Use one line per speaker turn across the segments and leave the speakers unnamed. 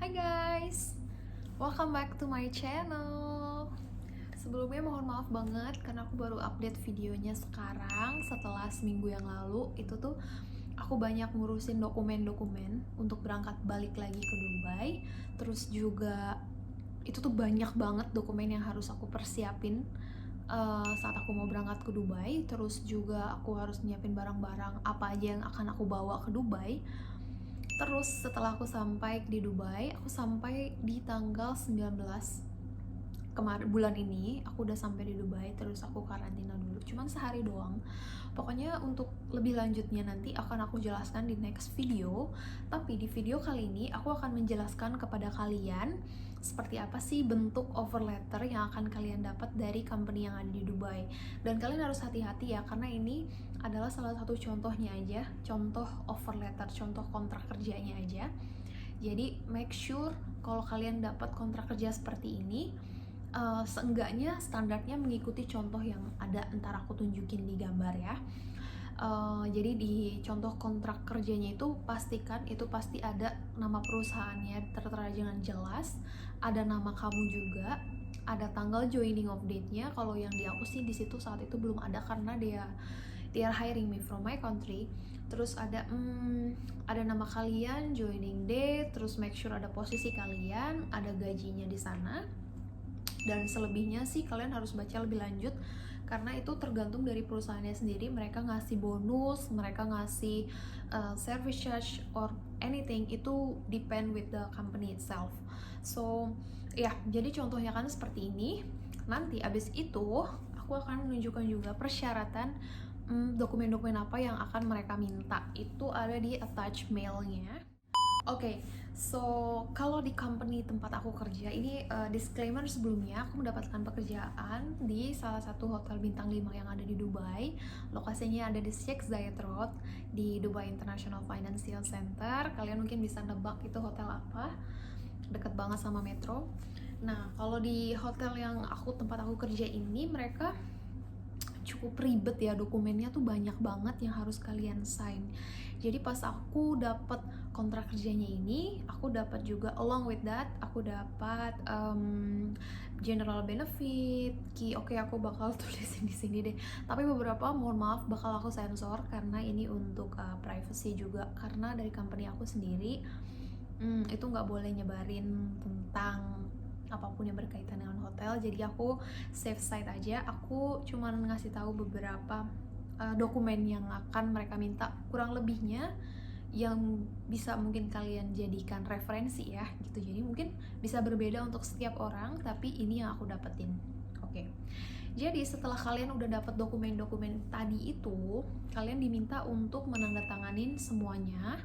Hai guys, welcome back to my channel. Sebelumnya mohon maaf banget karena aku baru update videonya sekarang setelah seminggu yang lalu. Itu tuh aku banyak ngurusin dokumen-dokumen untuk berangkat balik lagi ke Dubai. Terus juga itu tuh banyak banget dokumen yang harus aku persiapin saat aku mau berangkat ke Dubai. Terus juga aku harus nyiapin barang-barang apa aja yang akan aku bawa ke Dubai. Terus setelah aku sampai di Dubai, aku sampai di tanggal 19 kemarin bulan ini. Aku udah sampai di Dubai, terus aku karantina dulu cuman sehari doang. Pokoknya untuk lebih lanjutnya nanti akan aku jelaskan di next video. Tapi di video kali ini aku akan menjelaskan kepada kalian seperti apa sih bentuk offer letter yang akan kalian dapat dari company yang ada di Dubai. Dan kalian harus hati-hati ya, karena ini adalah salah satu contohnya aja, contoh offer letter, contoh kontrak kerjanya aja. Jadi make sure kalau kalian dapat kontrak kerja seperti ini, seenggaknya standarnya mengikuti contoh yang ada, ntar aku tunjukin di gambar ya. Jadi di contoh kontrak kerjanya itu pastikan itu pasti ada nama perusahaannya tertera dengan jelas, ada nama kamu juga, ada tanggal joining of date-nya. Kalau yang di aku sih di situ saat itu belum ada karena they are hiring me from my country. Terus ada nama kalian, joining date, terus make sure ada posisi kalian, ada gajinya di sana. Dan selebihnya sih kalian harus baca lebih lanjut karena itu tergantung dari perusahaannya sendiri. Mereka ngasih bonus, mereka ngasih service charge or anything, itu depend with the company itself. So ya, jadi contohnya kan seperti ini. Nanti abis itu aku akan menunjukkan juga persyaratan dokumen-dokumen apa yang akan mereka minta. Itu ada di attach mailnya. Oke, so kalau di company tempat aku kerja ini, disclaimer sebelumnya, aku mendapatkan pekerjaan di salah satu hotel bintang 5 yang ada di Dubai. Lokasinya ada di Sheikh Zayed Road di Dubai International Financial Center. Kalian mungkin bisa nebak itu hotel apa, deket banget sama metro. Nah, kalau di hotel yang tempat aku kerja ini, mereka cukup ribet ya, dokumennya tuh banyak banget yang harus kalian sign. Jadi pas aku dapat kontrak kerjanya ini, aku dapat juga along with that, aku dapat general benefit, oke, aku bakal tulisin di sini deh. Tapi beberapa mohon maaf bakal aku sensor karena ini untuk privacy juga, karena dari company aku sendiri itu nggak boleh nyebarin tentang apapun yang berkaitan dengan hotel. Jadi aku safe side aja, aku cuman ngasih tahu beberapa dokumen yang akan mereka minta, kurang lebihnya yang bisa mungkin kalian jadikan referensi ya gitu. Jadi mungkin bisa berbeda untuk setiap orang, tapi ini yang aku dapetin. Oke. Jadi setelah kalian udah dapet dokumen-dokumen tadi itu, kalian diminta untuk menandatanganin semuanya.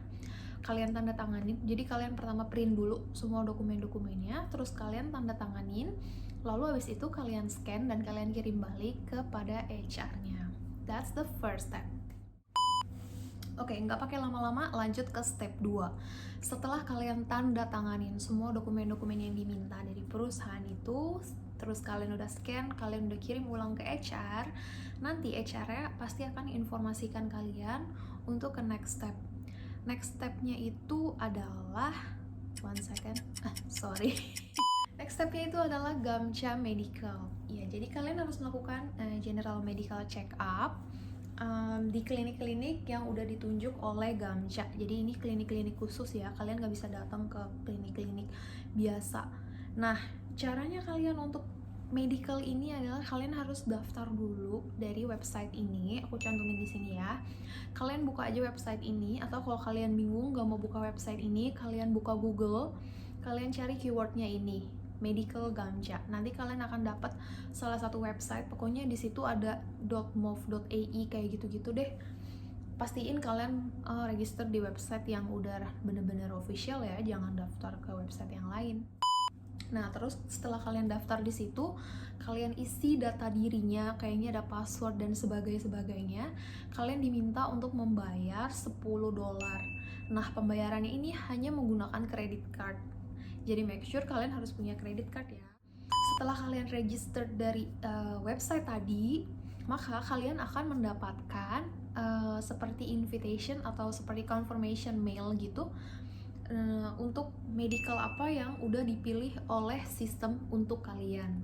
Kalian tanda tanganin, jadi kalian pertama print dulu semua dokumen-dokumennya, terus kalian tanda tanganin, lalu habis itu kalian scan dan kalian kirim balik kepada HR-nya. That's the first step. Oke, nggak pakai lama-lama, lanjut ke step 2. Setelah kalian tanda tanganin semua dokumen-dokumen yang diminta dari perusahaan itu, terus kalian udah scan, kalian udah kirim ulang ke HR, nanti HR-nya pasti akan informasikan kalian untuk ke next step. Next step-nya itu adalah sorry. Next step-nya itu adalah Gamcha Medical. Ya, jadi kalian harus melakukan general medical check up di klinik-klinik yang udah ditunjuk oleh Gamcha. Jadi ini klinik-klinik khusus ya, kalian nggak bisa datang ke klinik-klinik biasa. Nah, caranya kalian untuk medical ini adalah kalian harus daftar dulu dari website ini. Aku cantumin di sini ya. Kalian buka aja website ini, atau kalau kalian bingung nggak mau buka website ini, kalian buka Google, kalian cari keywordnya ini, medical Gamcha. Nanti kalian akan dapat salah satu website. Pokoknya di situ ada .mov.ai kayak gitu-gitu deh. Pastiin kalian register di website yang udah bener-bener official ya, jangan daftar ke website yang lain. Nah, terus setelah kalian daftar di situ, kalian isi data dirinya, kayaknya ada password dan sebagainya. Kalian diminta untuk membayar $10. Nah, pembayarannya ini hanya menggunakan credit card. Jadi make sure kalian harus punya credit card ya. Setelah kalian register dari website tadi, maka kalian akan mendapatkan seperti invitation atau seperti confirmation mail gitu untuk medical apa yang udah dipilih oleh sistem untuk kalian.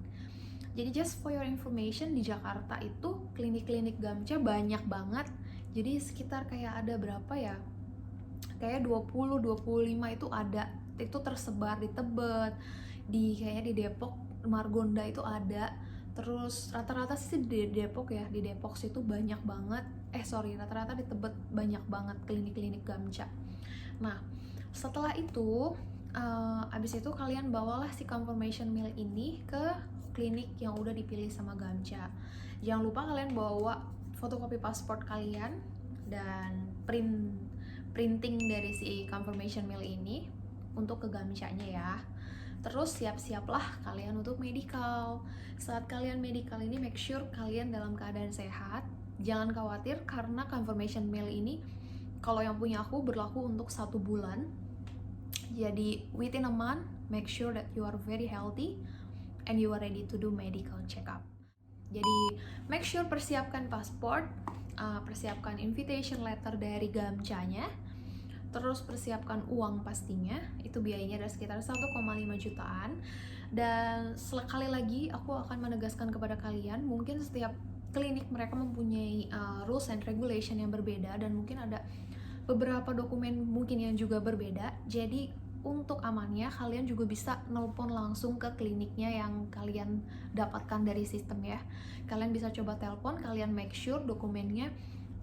Jadi just for your information, di Jakarta itu klinik-klinik Gamca banyak banget. Jadi sekitar kayak ada berapa ya? Kayak 20-25 itu ada. Itu tersebar di Tebet, kayaknya di Depok, Margonda itu ada. Terus rata-rata sih di Depok ya, di Depok situ banyak banget. Rata-rata di Tebet banyak banget klinik-klinik Gamca. Nah, setelah itu abis itu kalian bawalah si confirmation mail ini ke klinik yang udah dipilih sama Gamca. Jangan lupa kalian bawa fotokopi paspor kalian dan printing dari si confirmation mail ini untuk ke Gamcanya ya. Terus siap-siaplah kalian untuk medical. Saat kalian medical ini make sure kalian dalam keadaan sehat. Jangan khawatir karena confirmation mail ini kalau yang punya aku berlaku untuk 1 bulan. Jadi within a month, make sure that you are very healthy and you are ready to do medical check-up. Jadi make sure persiapkan pasport, persiapkan invitation letter dari Gamcanya, terus persiapkan uang pastinya, itu biayanya ada sekitar 1,5 jutaan. Dan sekali lagi aku akan menegaskan kepada kalian, mungkin setiap klinik mereka mempunyai rules and regulation yang berbeda dan mungkin ada beberapa dokumen mungkin yang juga berbeda. Jadi untuk amannya kalian juga bisa nelpon langsung ke kliniknya yang kalian dapatkan dari sistem ya. Kalian bisa coba telepon, kalian make sure dokumennya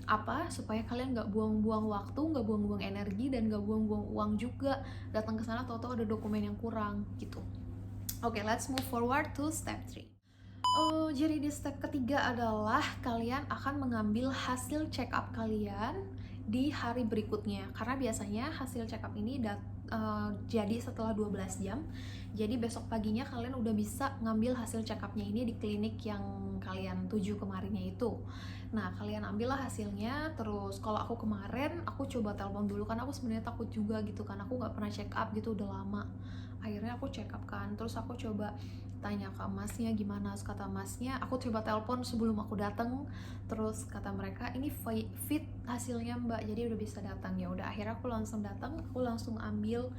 apa supaya kalian nggak buang-buang waktu, nggak buang-buang energi, dan nggak buang-buang uang juga datang ke sana tahu-tahu ada dokumen yang kurang gitu. Oke, let's move forward to step 3. Jadi di step ketiga adalah kalian akan mengambil hasil check up kalian di hari berikutnya, karena biasanya hasil check up ini jadi setelah 12 jam. Jadi besok paginya kalian udah bisa ngambil hasil check upnya ini di klinik yang kalian tuju kemarinnya itu. Nah, kalian ambillah hasilnya. Terus kalau aku kemarin aku coba telepon dulu karena aku sebenarnya takut juga gitu kan, aku nggak pernah check up gitu udah lama. Akhirnya aku check up kan, terus aku coba tanya ke masnya gimana. Kata masnya, aku coba telepon sebelum aku datang, terus kata mereka ini fit hasilnya mbak, jadi udah bisa datang. Ya udah, akhirnya aku langsung datang, aku langsung ambil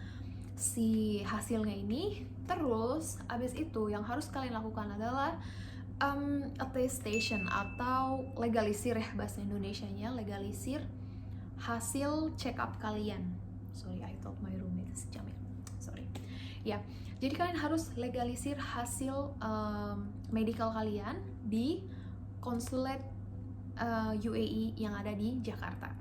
si hasilnya ini. Terus abis itu yang harus kalian lakukan adalah attestation atau legalisir ya bahasa Indonesianya, legalisir hasil check up kalian. Sorry, I told my roommate Jamil. Sorry. Ya, jadi kalian harus legalisir hasil medical kalian di konsulat UAE yang ada di Jakarta.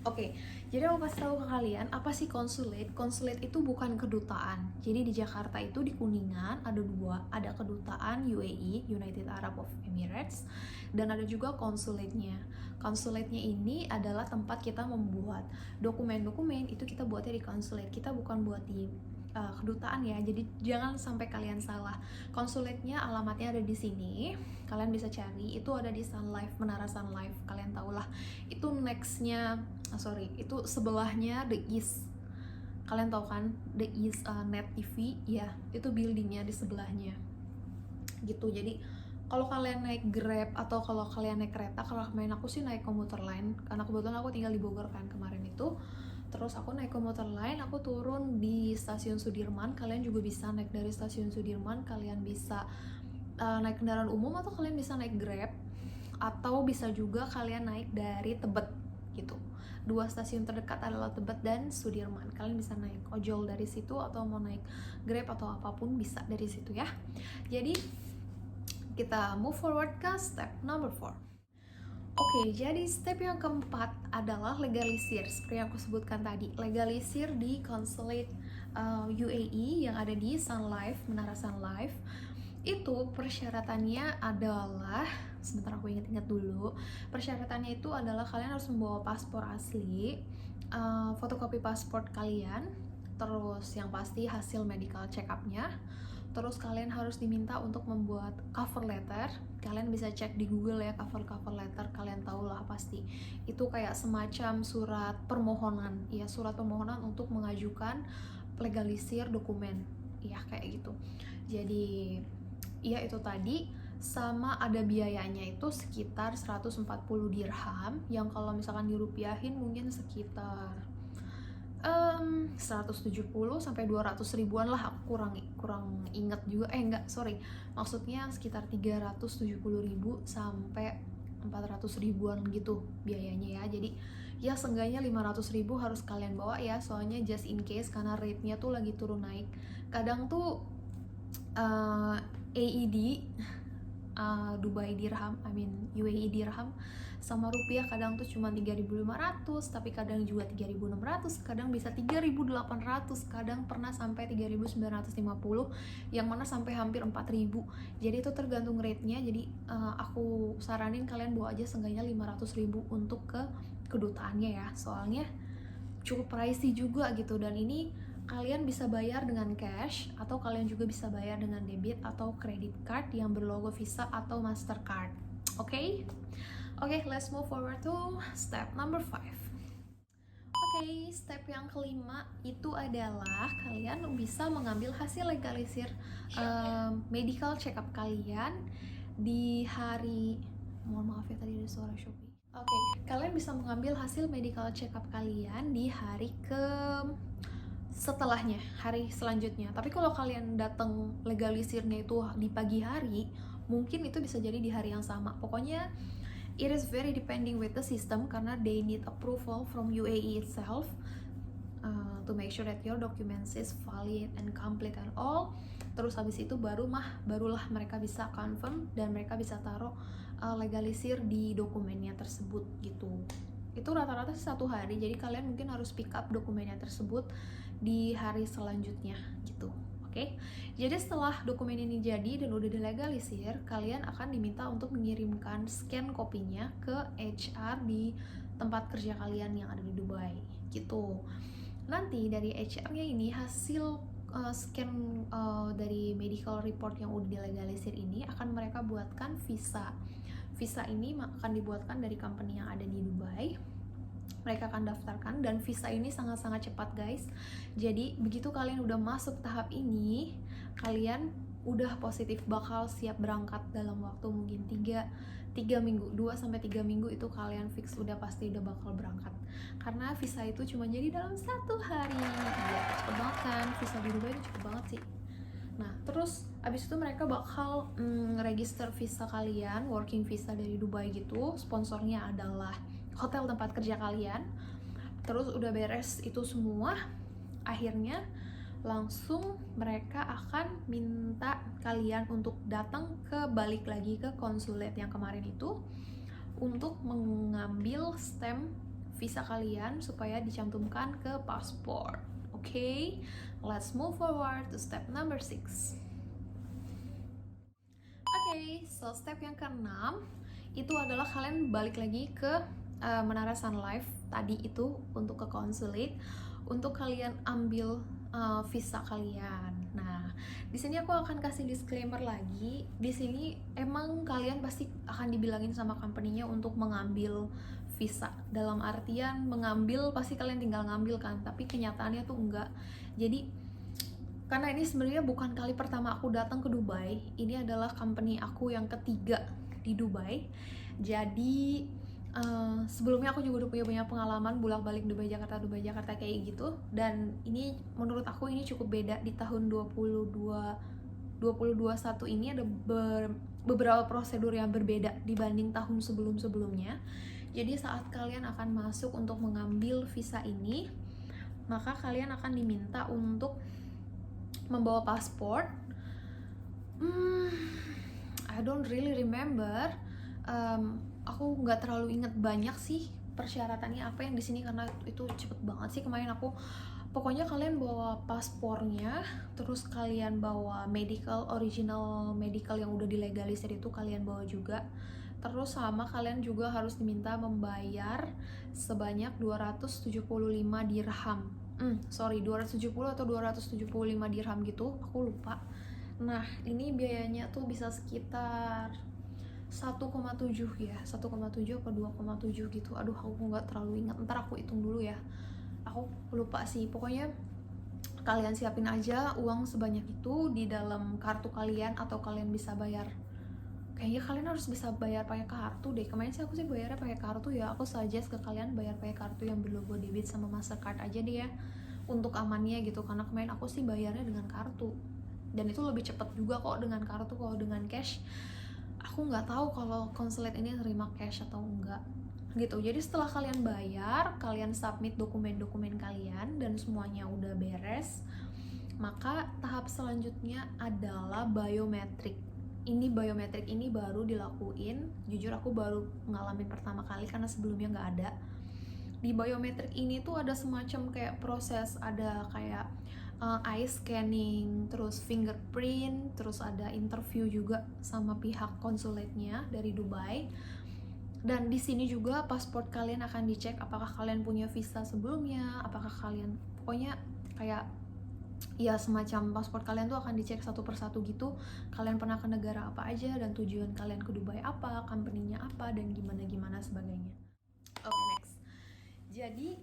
Oke, jadi aku kasih tahu ke kalian apa sih konsulat. Konsulat itu bukan kedutaan. Jadi di Jakarta itu di Kuningan ada 2, ada kedutaan UAE, United Arab of Emirates, dan ada juga konsulatnya. Konsulatnya ini adalah tempat kita membuat dokumen-dokumen, itu kita buatnya di konsulat. Kita bukan buat di kedutaan ya, jadi jangan sampai kalian salah. Konsulatnya alamatnya ada di sini, kalian bisa cari, itu ada di Sun Life, Menara Sun Life, kalian tau lah. Itu itu sebelahnya The East, kalian tau kan The East Net TV ya, itu buildingnya di sebelahnya gitu. Jadi kalau kalian naik Grab atau kalau kalian naik kereta, kalau kemarin aku sih naik komuter lain karena kebetulan aku tinggal di Bogor kan kemarin itu. Terus aku naik komuter lain, aku turun di stasiun Sudirman. Kalian juga bisa naik dari stasiun Sudirman, kalian bisa naik kendaraan umum atau kalian bisa naik Grab, atau bisa juga kalian naik dari Tebet gitu. 2 stasiun terdekat adalah Tebet dan Sudirman. Kalian bisa naik ojol dari situ atau mau naik Grab atau apapun bisa dari situ ya. Jadi kita move forward ke step number 4. Oke, jadi step yang keempat adalah legalisir. Seperti yang aku sebutkan tadi, legalisir di konsulat UAE yang ada di Sun Life, Menara Sun Life. Itu persyaratannya adalah, sebentar aku ingat-ingat dulu. Persyaratannya itu adalah kalian harus membawa paspor asli, fotokopi paspor kalian, terus yang pasti hasil medical check up-nya. Terus kalian harus diminta untuk membuat cover letter. Kalian bisa cek di Google ya, cover letter, kalian tahu lah pasti. Itu kayak semacam surat permohonan, ya surat permohonan untuk mengajukan legalisir dokumen, ya kayak gitu. Jadi ya itu tadi, sama ada biayanya itu sekitar 140 dirham, yang kalau misalkan dirupiahin mungkin sekitar 170 sampai 200 ribuan lah, aku kurang inget juga, enggak, sorry, maksudnya sekitar 370 ribu sampai 400 ribuan gitu biayanya ya. Jadi ya seenggaknya 500 ribu harus kalian bawa ya, soalnya just in case, karena rate-nya tuh lagi turun naik. Kadang tuh AED, Dubai dirham, UAE dirham sama rupiah kadang tuh cuma 3.500, tapi kadang juga 3.600, kadang bisa 3.800, kadang pernah sampai 3.950, yang mana sampai hampir 4.000. Jadi itu tergantung rate-nya. Jadi aku saranin kalian bawa aja seenggaknya 500 ribu untuk ke kedutaannya ya, soalnya cukup pricey juga gitu. Dan ini kalian bisa bayar dengan cash, atau kalian juga bisa bayar dengan debit atau credit card yang berlogo Visa atau Mastercard. Oke, let's move forward to step number 5. Oke, step yang kelima itu adalah kalian bisa mengambil hasil legalisir medical check up kalian di hari, mohon maaf ya tadi ada suara Shopee. Oke, kalian bisa mengambil hasil medical check up kalian di hari setelahnya, hari selanjutnya. Tapi kalau kalian datang legalisirnya itu di pagi hari, mungkin itu bisa jadi di hari yang sama. Pokoknya it is very depending with the system, karena they need approval from UAE itself to make sure that your documents is valid and complete and all. Terus habis itu barulah mereka bisa confirm dan mereka bisa taruh legalisir di dokumennya tersebut gitu. Itu rata-rata 1 hari, jadi kalian mungkin harus pick up dokumennya tersebut di hari selanjutnya gitu. Oke, jadi setelah dokumen ini jadi dan udah dilegalisir, kalian akan diminta untuk mengirimkan scan kopinya ke HR di tempat kerja kalian yang ada di Dubai gitu. Nanti dari HR-nya ini hasil scan dari medical report yang udah dilegalisir ini akan mereka buatkan visa. Visa ini akan dibuatkan dari company yang ada di Dubai. Mereka akan daftarkan, dan visa ini sangat-sangat cepat guys. Jadi begitu kalian udah masuk tahap ini, kalian udah positif bakal siap berangkat dalam waktu mungkin 3 minggu, 2-3 minggu itu kalian fix udah pasti udah bakal berangkat. Karena visa itu cuma jadi dalam 1 hari. Iya, cepet banget kan, visa di Dubai itu cepet banget sih. Nah, terus abis itu mereka bakal register visa kalian, working visa dari Dubai gitu. Sponsornya adalah hotel tempat kerja kalian. Terus udah beres itu semua, akhirnya langsung mereka akan minta kalian untuk balik lagi ke konsulat yang kemarin itu untuk mengambil stamp visa kalian supaya dicantumkan ke paspor. Oke, let's move forward to step number 6. Oke, so step yang ke-6 itu adalah kalian balik lagi ke Menara Sun Life tadi itu untuk ke konsulat untuk kalian ambil visa kalian. Nah, di sini aku akan kasih disclaimer lagi. Di sini emang kalian pasti akan dibilangin sama company-nya untuk mengambil visa. Dalam artian mengambil pasti kalian tinggal ngambil kan, tapi kenyataannya tuh enggak. Jadi karena ini sebenarnya bukan kali pertama aku datang ke Dubai. Ini adalah company aku yang ketiga di Dubai. Jadi sebelumnya aku juga udah punya banyak pengalaman bolak-balik Dubai Jakarta kayak gitu, dan ini menurut aku ini cukup beda. Di tahun 2021 ini ada beberapa prosedur yang berbeda dibanding tahun sebelum-sebelumnya. Jadi saat kalian akan masuk untuk mengambil visa ini, maka kalian akan diminta untuk membawa paspor. I don't really remember. Aku nggak terlalu inget banyak sih persyaratannya apa yang di sini, karena itu cepet banget sih kemarin aku. Pokoknya kalian bawa paspornya, terus kalian bawa original medical yang udah dilegalisir itu kalian bawa juga. Terus sama kalian juga harus diminta membayar sebanyak 275 dirham. 270 atau 275 dirham gitu, aku lupa. Nah, ini biayanya tuh bisa sekitar 1,7 ya, 1,7 atau 2,7 gitu. Aduh, aku nggak terlalu ingat, ntar aku hitung dulu ya, aku lupa sih. Pokoknya kalian siapin aja uang sebanyak itu di dalam kartu kalian, atau kalian bisa bayar kayaknya kalian harus bisa bayar pakai kartu deh. Kemarin sih aku sih bayarnya pakai kartu ya. Aku suggest ke kalian bayar pakai kartu yang berlogo debit sama Mastercard aja deh ya, untuk amannya gitu. Karena kemarin aku sih bayarnya dengan kartu, dan itu lebih cepat juga kok dengan kartu. Kalau dengan cash, aku nggak tahu kalau konsulat ini terima cash atau enggak gitu. Jadi setelah kalian bayar, kalian submit dokumen-dokumen kalian dan semuanya udah beres, maka tahap selanjutnya adalah biometrik. Ini biometrik ini baru dilakuin, jujur aku baru ngalamin pertama kali karena sebelumnya nggak ada. Di biometrik ini tuh ada semacam kayak proses, ada kayak eye scanning, terus fingerprint, terus ada interview juga sama pihak konsulatnya dari Dubai. Dan di sini juga paspor kalian akan dicek apakah kalian punya visa sebelumnya, apakah kalian, pokoknya kayak ya semacam paspor kalian tuh akan dicek satu persatu gitu. Kalian pernah ke negara apa aja, dan tujuan kalian ke Dubai apa, company-nya apa, dan gimana sebagainya. Oke, next. Jadi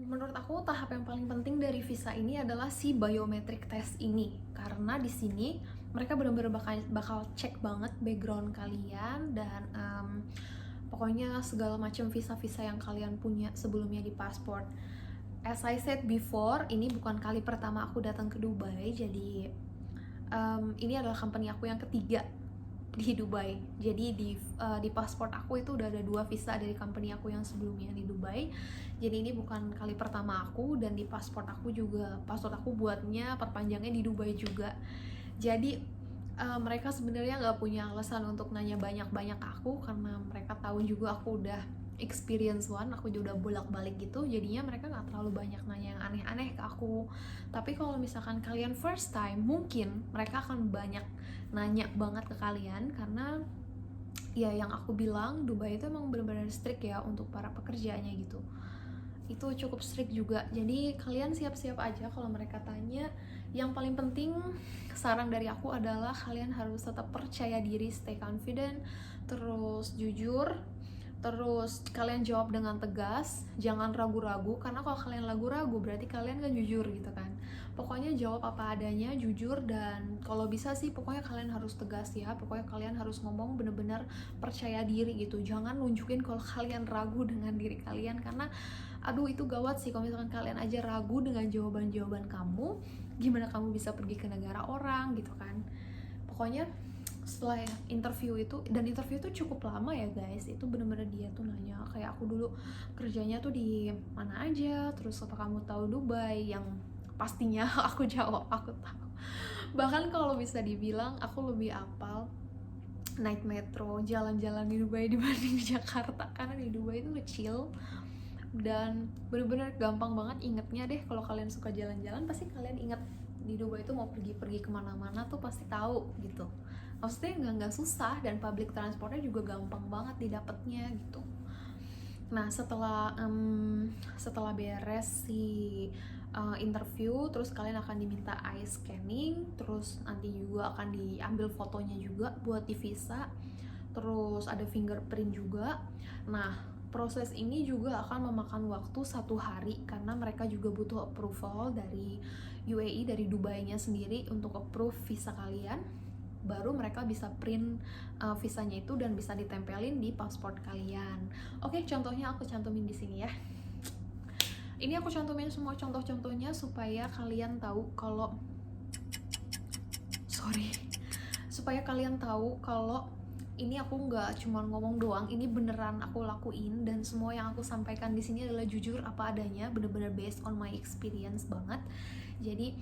menurut aku tahap yang paling penting dari visa ini adalah si biometric test ini, karena di sini mereka benar-benar bakal cek banget background kalian dan pokoknya segala macam visa-visa yang kalian punya sebelumnya di paspor. As I said before, ini bukan kali pertama aku datang ke Dubai, jadi ini adalah company aku yang ketiga di Dubai. Jadi di paspor aku itu udah ada 2 visa dari company aku yang sebelumnya di Dubai. Jadi ini bukan kali pertama aku, dan di paspor aku juga, paspor aku buatnya perpanjangnya di Dubai juga. Jadi mereka sebenarnya nggak punya alasan untuk nanya banyak-banyak ke aku, karena mereka tahu juga aku udah experience one, aku juga udah bolak-balik gitu. Jadinya mereka nggak terlalu banyak nanya yang aneh-aneh ke aku. Tapi kalau misalkan kalian first time, mungkin mereka akan banyak nanya banget ke kalian, karena ya yang aku bilang, Dubai itu emang benar-benar strict ya untuk para pekerjanya gitu. Itu cukup strict juga. Jadi kalian siap-siap aja kalau mereka tanya. Yang paling penting saran dari aku adalah kalian harus tetap percaya diri, stay confident, terus jujur, terus kalian jawab dengan tegas, jangan ragu-ragu, karena kalau kalian ragu-ragu berarti kalian gak jujur gitu kan. Pokoknya jawab apa adanya, jujur, dan kalau bisa sih pokoknya kalian harus tegas ya. Pokoknya kalian harus ngomong bener-bener percaya diri gitu. Jangan nunjukin kalau kalian ragu dengan diri kalian, karena aduh itu gawat sih kalau misalkan kalian aja ragu dengan jawaban-jawaban kamu. Gimana kamu bisa pergi ke negara orang gitu kan. Pokoknya setelah interview itu, dan interview itu cukup lama ya guys, itu bener-bener dia tuh nanya kayak aku dulu kerjanya tuh di mana aja, terus apa kamu tahu Dubai, yang pastinya aku jawab aku tahu. Bahkan kalau bisa dibilang aku lebih apal naik metro, jalan-jalan di Dubai dibanding di Jakarta, karena di Dubai itu kecil dan bener-bener gampang banget ingetnya deh. Kalau kalian suka jalan-jalan pasti kalian inget di Dubai itu mau pergi kemana-mana tuh pasti tahu gitu. Maksudnya nggak susah, dan public transportnya juga gampang banget didapetnya gitu. Nah setelah beres si interview, terus kalian akan diminta eye scanning, terus nanti juga akan diambil fotonya juga buat di visa, terus ada fingerprint juga. Nah proses ini juga akan memakan waktu 1 hari, karena mereka juga butuh approval dari UAE, dari Dubai-nya sendiri untuk approve visa kalian. Baru mereka bisa print visanya itu dan bisa ditempelin di paspor kalian. Oke, contohnya aku cantumin di sini ya. Ini aku cantumin semua contoh-contohnya supaya kalian tahu kalau ini aku nggak cuma ngomong doang, ini beneran aku lakuin, dan semua yang aku sampaikan di sini adalah jujur apa adanya, bener-bener based on my experience banget. Jadi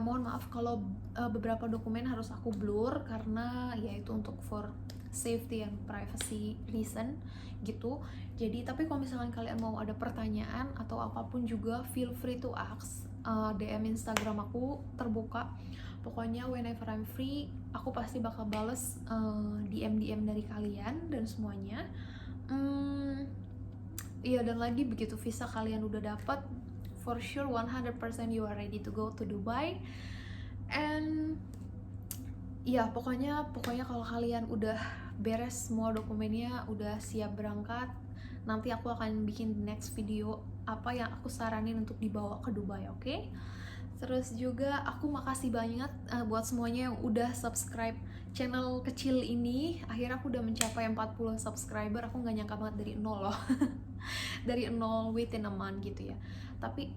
mohon maaf kalau beberapa dokumen harus aku blur, karena ya itu untuk for safety and privacy reason gitu. Jadi tapi kalau misalkan kalian mau ada pertanyaan atau apapun juga, feel free to ask. DM Instagram aku terbuka. Pokoknya whenever I'm free, aku pasti bakal bales DM dari kalian dan semuanya. Iya, dan lagi begitu visa kalian udah dapat, for sure 100% you are ready to go to Dubai. And ya pokoknya kalau kalian udah beres semua dokumennya, udah siap berangkat, nanti aku akan bikin next video apa yang aku saranin untuk dibawa ke Dubai, oke? Terus juga aku makasih banget buat semuanya yang udah subscribe channel kecil ini. Akhirnya aku udah mencapai 40 subscriber. Aku nggak nyangka banget dari nol loh. Dari nol within a month gitu ya. Tapi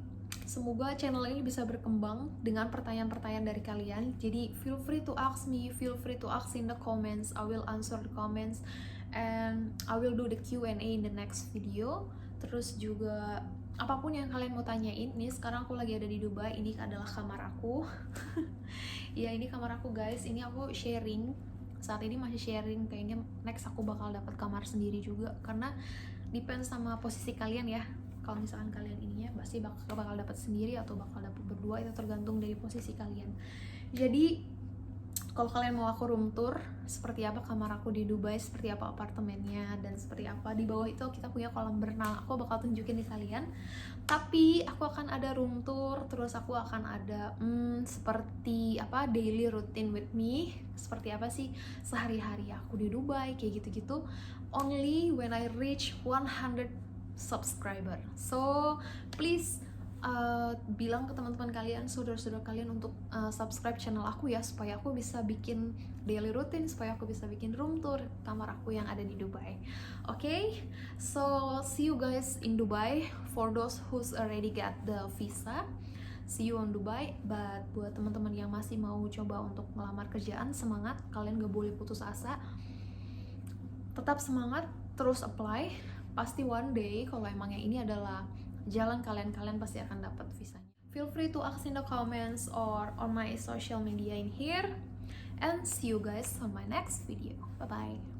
semoga channel ini bisa berkembang dengan pertanyaan-pertanyaan dari kalian. Jadi feel free to ask me, feel free to ask in the comments. I will answer the comments and I will do the Q&A in the next video. Terus juga apapun yang kalian mau tanyain, nih sekarang aku lagi ada di Dubai. Ini adalah kamar aku. Ya, ini kamar aku guys. Ini aku sharing. Saat ini masih sharing. Kayaknya next aku bakal dapat kamar sendiri juga, karena depends sama posisi kalian ya. Kalau misalkan kalian ininya pasti bakal dapat sendiri atau bakal dapat berdua, itu tergantung dari posisi kalian. Jadi kalau kalian mau aku room tour seperti apa kamar aku di Dubai, seperti apa apartemennya, dan seperti apa di bawah itu kita punya kolam berenang, aku bakal tunjukin di kalian. Tapi aku akan ada room tour, terus aku akan ada seperti apa daily routine with me, seperti apa sih sehari-hari aku di Dubai kayak gitu-gitu, only when I reach 100 subscriber. So please bilang ke teman-teman kalian, saudara-saudara kalian untuk subscribe channel aku ya, supaya aku bisa bikin daily routine, supaya aku bisa bikin room tour kamar aku yang ada di Dubai. Okay? So see you guys in Dubai. For those who's already got the visa, see you on Dubai. But buat teman-teman yang masih mau coba untuk melamar kerjaan, semangat, kalian gak boleh putus asa. Tetap semangat, terus apply. Pasti one day kalau emangnya ini adalah jalan kalian pasti akan dapat visanya. Feel free to ask in the comments or on my social media in here, and see you guys on my next video. Bye bye.